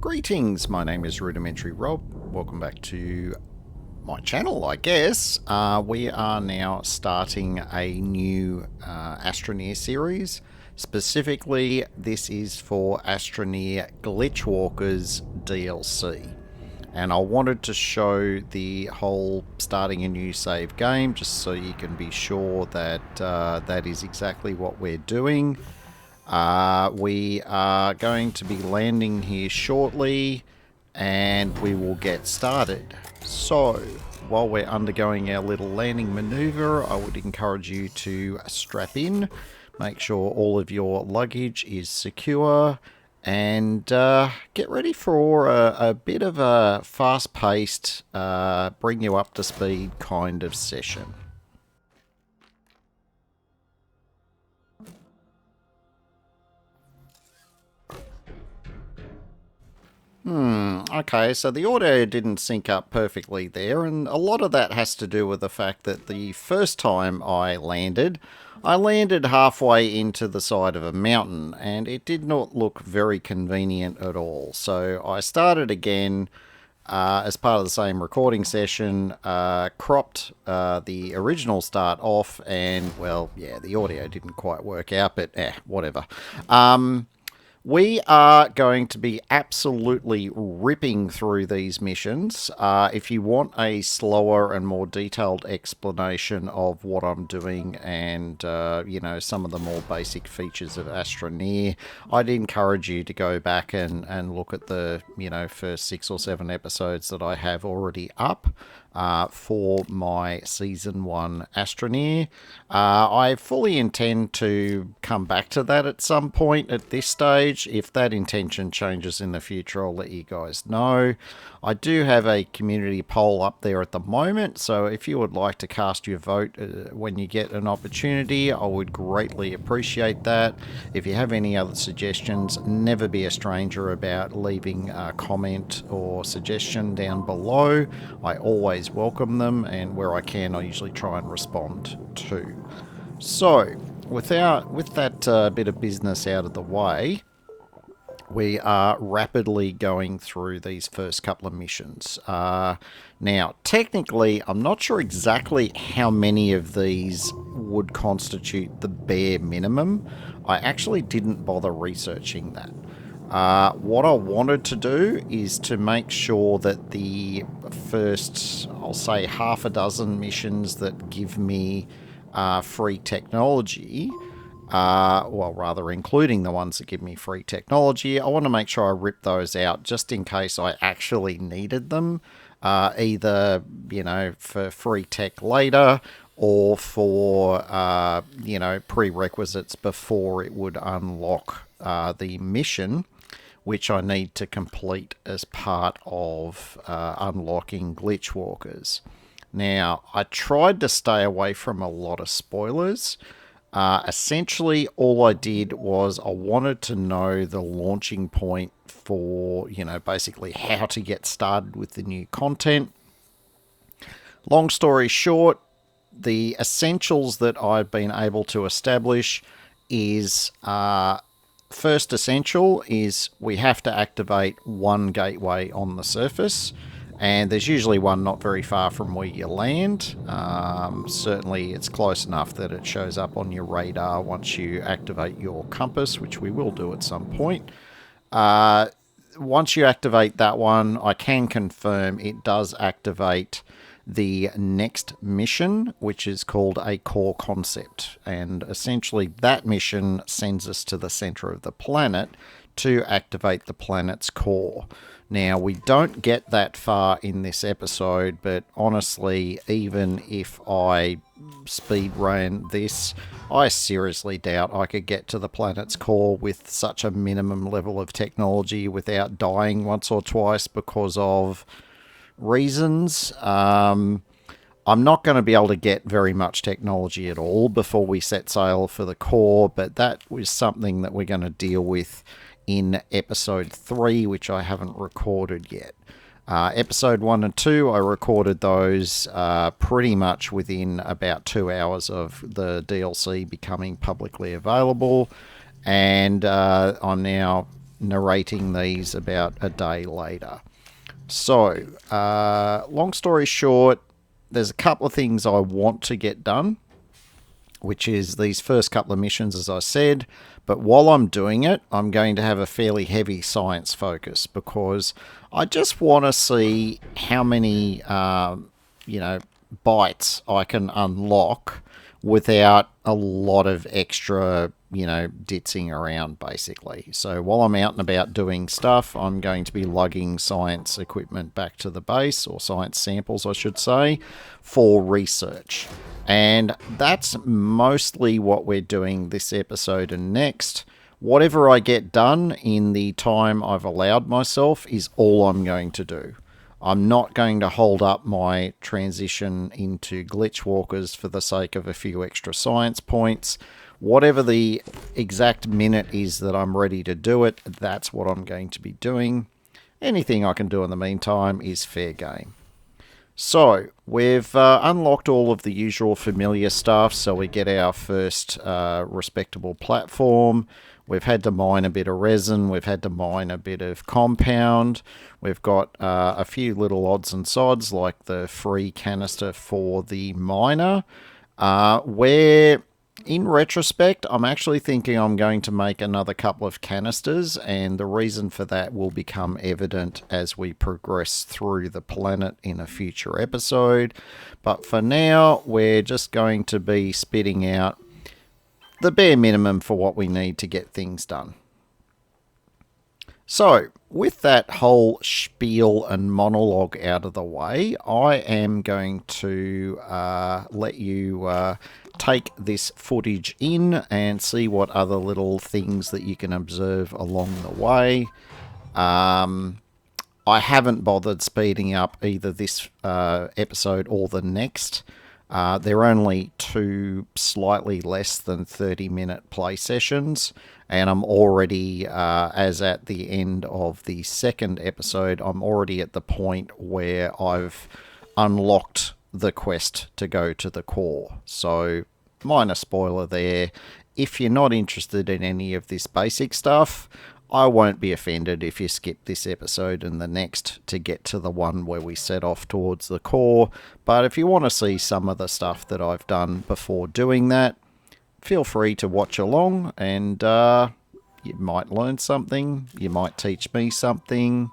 Greetings, my name is Rudimentary Rob. Welcome back to my channel, I guess. We are now starting a new Astroneer series. Specifically, this is for Astroneer Glitchwalkers DLC. And I wanted to show the whole starting a new save game, just so you can be sure that that is exactly what we're doing. We are going to be landing here shortly, and we will get started. So, while we're undergoing our little landing maneuver, I would encourage you to strap in, make sure all of your luggage is secure, and get ready for a bit of a fast-paced, bring you up to speed kind of session. Okay, so the audio didn't sync up perfectly there, and a lot of that has to do with the fact that the first time I landed halfway into the side of a mountain, and it did not look very convenient at all. So I started again as part of the same recording session, cropped the original start off, and, well, yeah, the audio didn't quite work out, but whatever. We are going to be absolutely ripping through these missions. If you want a slower and more detailed explanation of what I'm doing and, you know, some of the more basic features of Astroneer, I'd encourage you to go back and look at the, you know, first 6 or 7 episodes that I have already up. For my Season 1 Astroneer. I fully intend to come back to that at some point at this stage. If that intention changes in the future, I'll let you guys know. I do have a community poll up there at the moment, so if you would like to cast your vote when you get an opportunity, I would greatly appreciate that. If you have any other suggestions, never be a stranger about leaving a comment or suggestion down below. I always welcome them, and where I can, I usually try and respond too. So, with that bit of business out of the way, we are rapidly going through these first couple of missions. Now, technically, I'm not sure exactly how many of these would constitute the bare minimum. I actually didn't bother researching that. What I wanted to do is to make sure that the first, I'll say, half a dozen missions that give me free technology, well, rather including the ones that give me free technology, I want to make sure I rip those out just in case I actually needed them, either, you know, for free tech later or for, you know, prerequisites before it would unlock the mission, which I need to complete as part of unlocking Glitchwalkers. Now, I tried to stay away from a lot of spoilers. Essentially, all I did was I wanted to know the launching point for, you know, basically how to get started with the new content. Long story short, the essentials that I've been able to establish is, first essential is we have to activate one gateway on the surface. And there's usually one not very far from where you land. Certainly it's close enough that it shows up on your radar once you activate your compass, which we will do at some point. Once you activate that one, I can confirm it does activate the next mission, which is called a core concept. And essentially that mission sends us to the center of the planet to activate the planet's core. Now, we don't get that far in this episode, but honestly, even if I speed ran this, I seriously doubt I could get to the planet's core with such a minimum level of technology without dying once or twice because of reasons. I'm not going to be able to get very much technology at all before we set sail for the core, but that was something that we're going to deal with in episode 3, which I haven't recorded yet. Episode 1 and 2, I recorded those pretty much within about 2 hours of the DLC becoming publicly available, and I'm now narrating these about a day later. So, long story short, there's a couple of things I want to get done, which is these first couple of missions, as I said. But while I'm doing it, I'm going to have a fairly heavy science focus because I just want to see how many, bytes I can unlock without a lot of extra, ditzing around, basically. So while I'm out and about doing stuff, I'm going to be lugging science equipment back to the base, or science samples, I should say, for research. And that's mostly what we're doing this episode and next. Whatever I get done in the time I've allowed myself is all I'm going to do. I'm not going to hold up my transition into Glitchwalkers for the sake of a few extra science points. Whatever the exact minute is that I'm ready to do it, that's what I'm going to be doing. Anything I can do in the meantime is fair game. So, we've unlocked all of the usual familiar stuff, so we get our first respectable platform. We've had to mine a bit of resin, we've had to mine a bit of compound, we've got a few little odds and sods like the free canister for the miner, where in retrospect I'm actually thinking I'm going to make another couple of canisters, and the reason for that will become evident as we progress through the planet in a future episode. But for now, we're just going to be spitting out the bare minimum for what we need to get things done. So, with that whole spiel and monologue out of the way, I am going to let you take this footage in and see what other little things that you can observe along the way. I haven't bothered speeding up either this episode or the next. They're only 2 slightly less than 30-minute play sessions, and I'm already, as at the end of the second episode, I'm already at the point where I've unlocked the quest to go to the core. So, minor spoiler there. If you're not interested in any of this basic stuff, I won't be offended if you skip this episode and the next to get to the one where we set off towards the core. But if you want to see some of the stuff that I've done before doing that, feel free to watch along, and you might learn something, you might teach me something.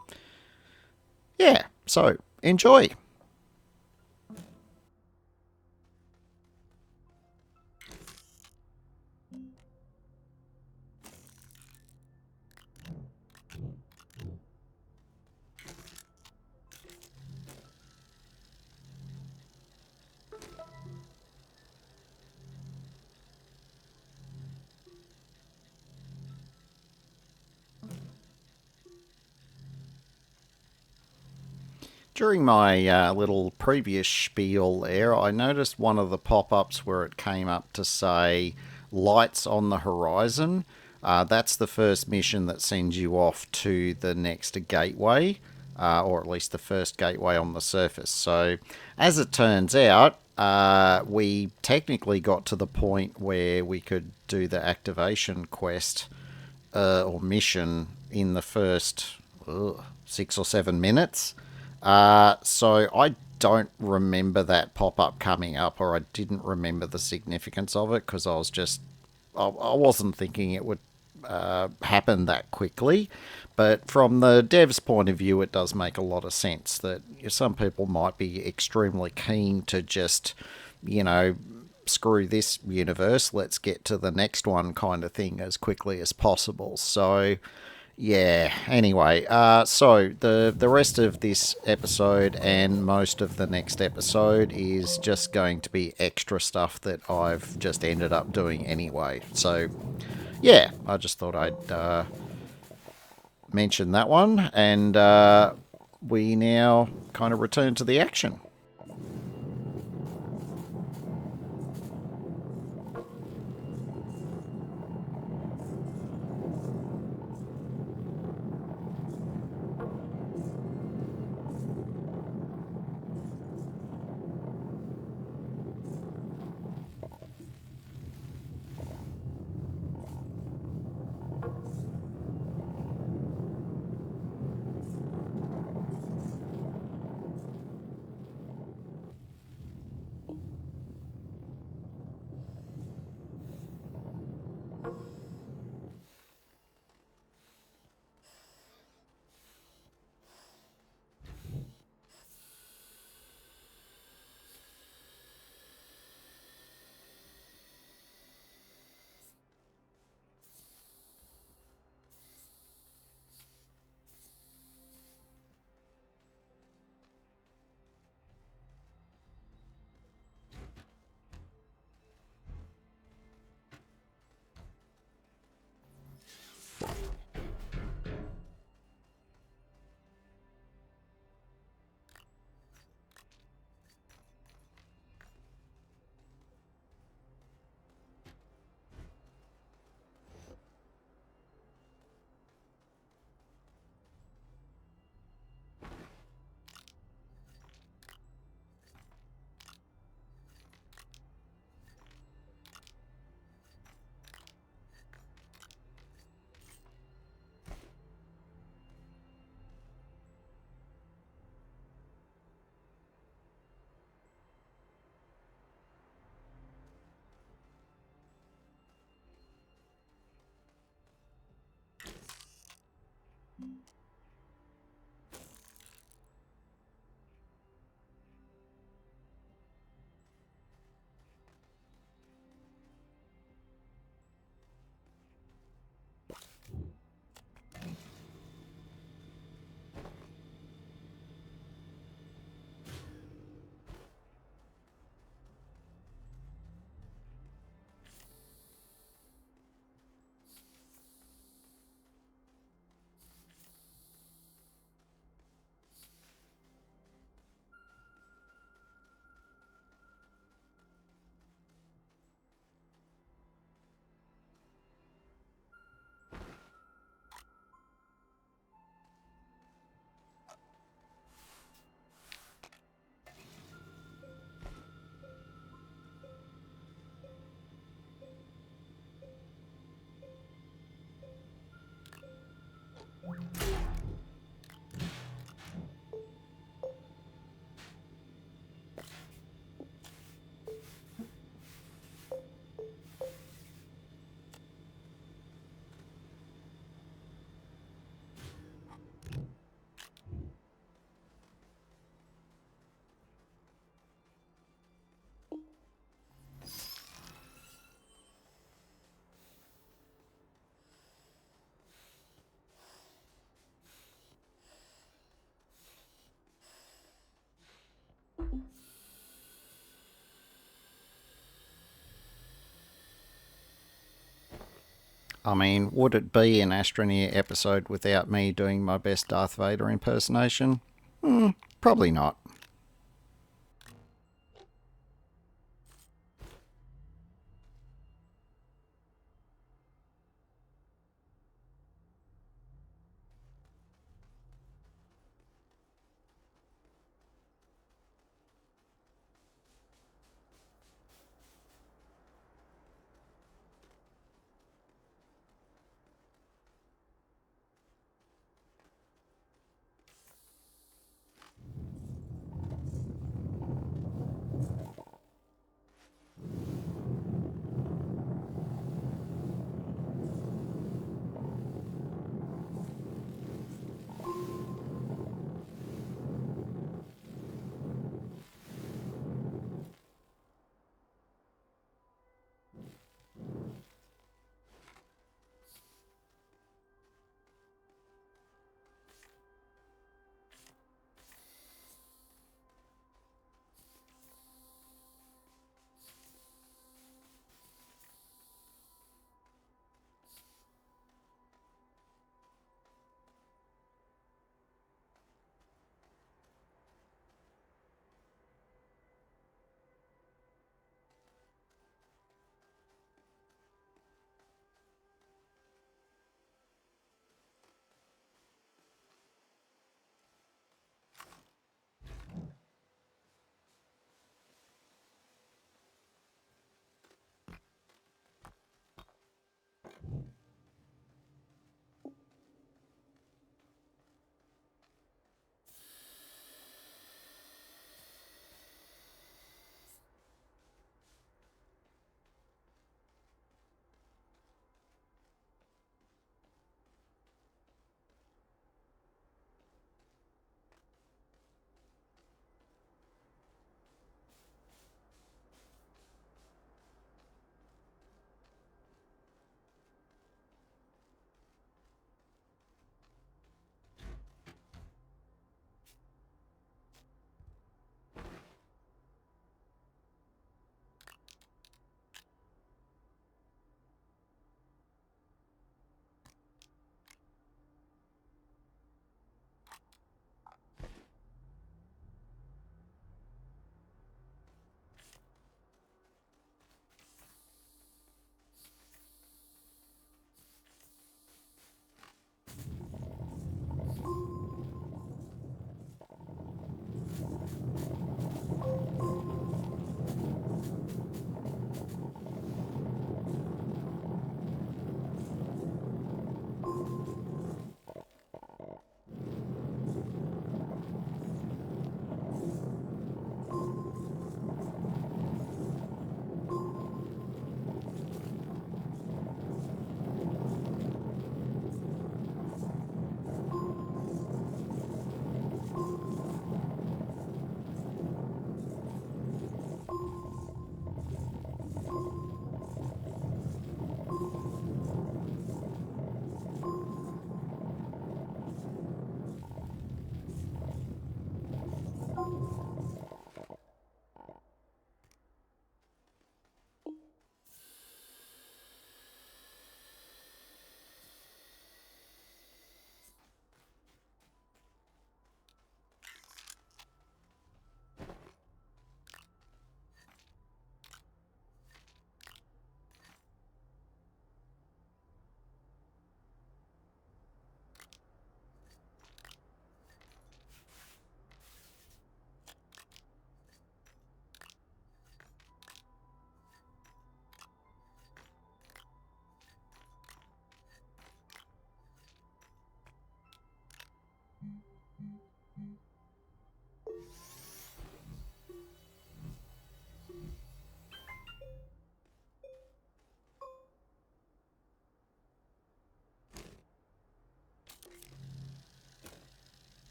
Yeah, so enjoy. During my little previous spiel there, I noticed one of the pop-ups where it came up to say lights on the horizon. That's the first mission that sends you off to the next gateway, or at least the first gateway on the surface. So, as it turns out, we technically got to the point where we could do the activation quest or mission in the first 6 or 7 minutes. So I don't remember that pop-up coming up, or I didn't remember the significance of it, because I wasn't thinking it would happen that quickly. But from the dev's point of view, it does make a lot of sense that some people might be extremely keen to just, screw this universe, let's get to the next one kind of thing as quickly as possible. So, yeah, anyway, so the rest of this episode and most of the next episode is just going to be extra stuff that I've just ended up doing anyway. So, yeah, I just thought I'd mention that one, and we now kind of return to the action. I mean, would it be an Astroneer episode without me doing my best Darth Vader impersonation? Probably not.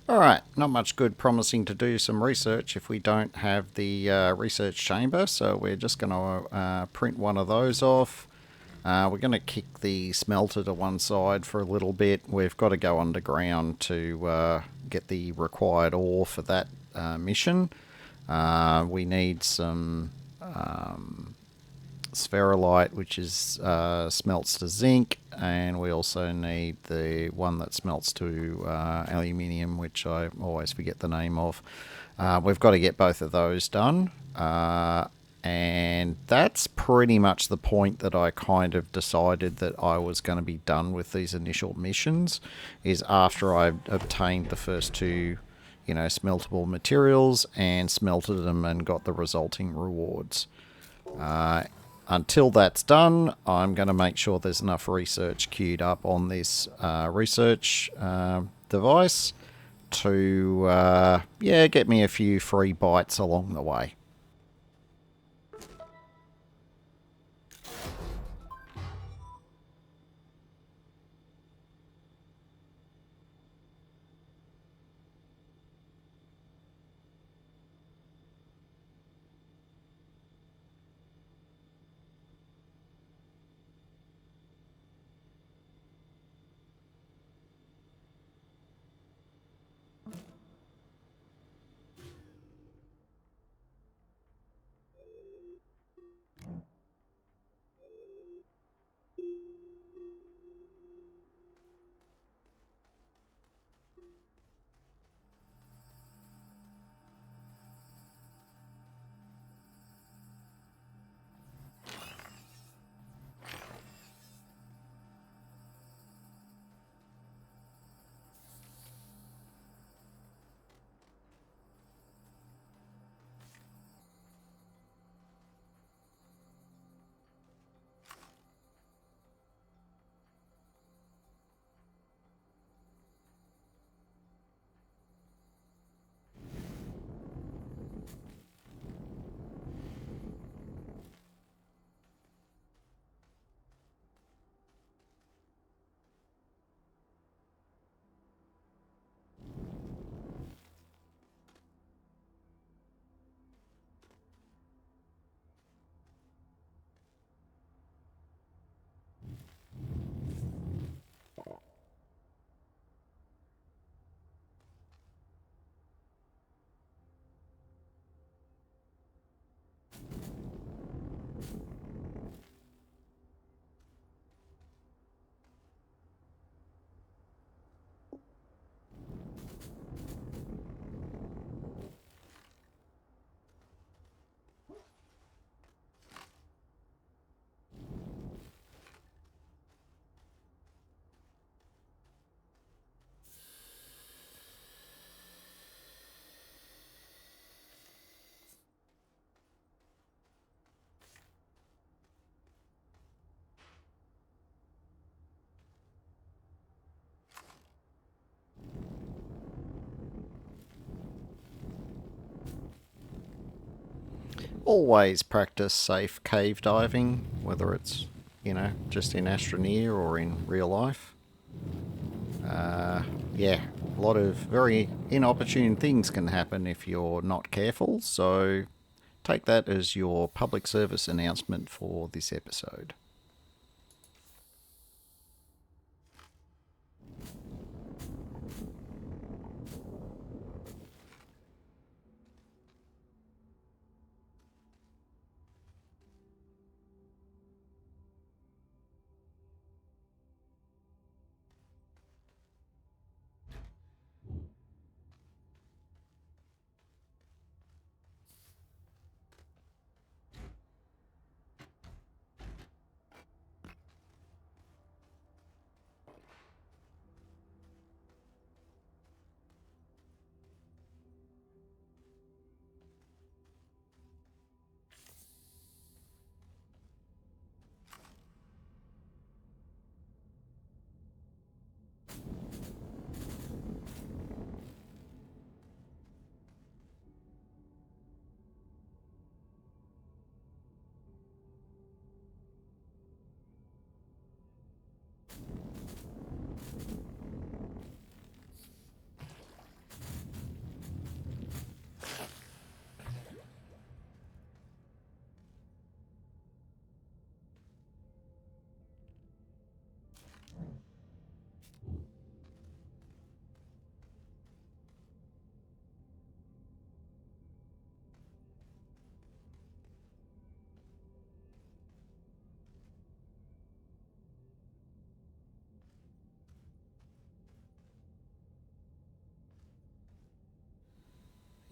Alright, not much good promising to do some research if we don't have the research chamber, so we're just going to print one of those off. We're going to kick the smelter to one side for a little bit. We've got to go underground to get the required ore for that mission. We need some spherolite, which is smelts to zinc, and we also need the one that smelts to aluminium, which I always forget the name of. We've got to get both of those done, and that's pretty much the point that I kind of decided that I was going to be done with these initial missions, is after I obtained the first two, smeltable materials and smelted them and got the resulting rewards. Until that's done, I'm going to make sure there's enough research queued up on this research device to, get me a few free bites along the way. Always practice safe cave diving, whether it's, just in Astroneer or in real life. Yeah, a lot of very inopportune things can happen if you're not careful, so take that as your public service announcement for this episode.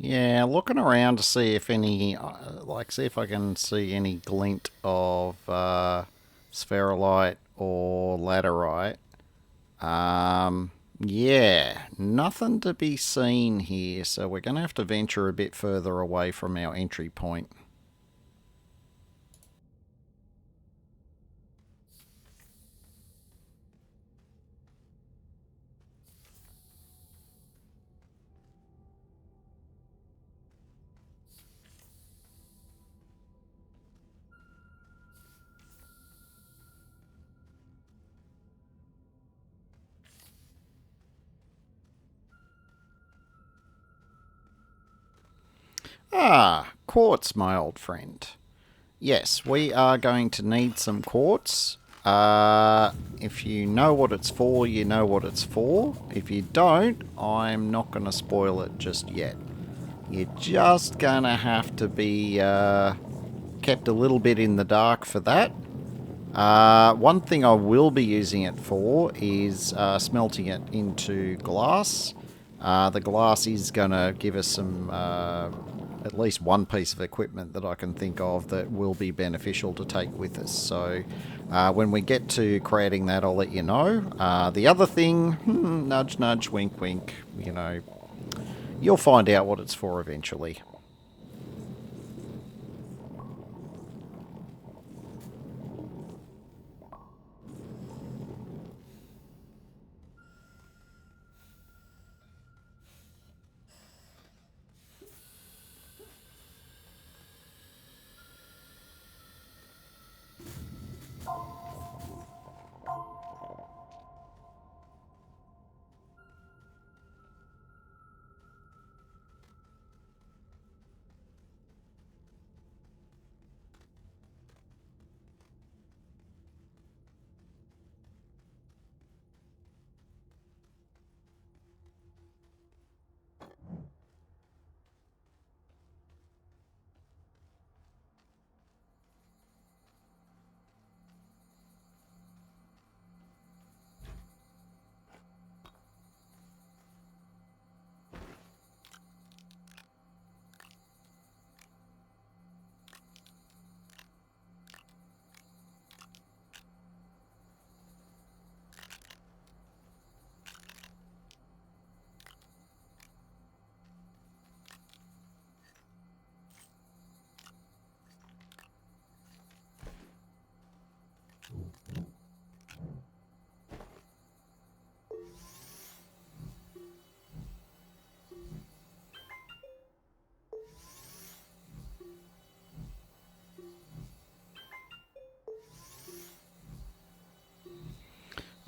Yeah, looking around to see if any, see if I can see any glint of spherolite or laterite. Yeah, nothing to be seen here, so we're going to have to venture a bit further away from our entry point. Ah, quartz, my old friend. Yes, we are going to need some quartz. If you know what it's for, you know what it's for. If you don't, I'm not going to spoil it just yet. You're just going to have to be kept a little bit in the dark for that. One thing I will be using it for is smelting it into glass. The glass is going to give us some, at least one piece of equipment that I can think of that will be beneficial to take with us. So when we get to creating that, I'll let you know. The other thing, nudge, nudge, wink, wink, you know, you'll find out what it's for eventually.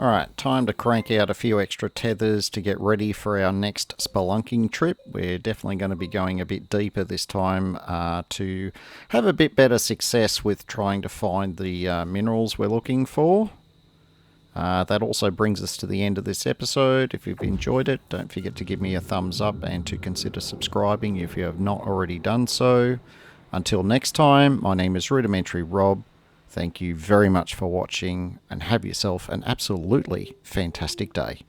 Alright, time to crank out a few extra tethers to get ready for our next spelunking trip. We're definitely going to be going a bit deeper this time to have a bit better success with trying to find the minerals we're looking for. That also brings us to the end of this episode. If you've enjoyed it, don't forget to give me a thumbs up and to consider subscribing if you have not already done so. Until next time, my name is Rudimentary Rob. Thank you very much for watching and have yourself an absolutely fantastic day.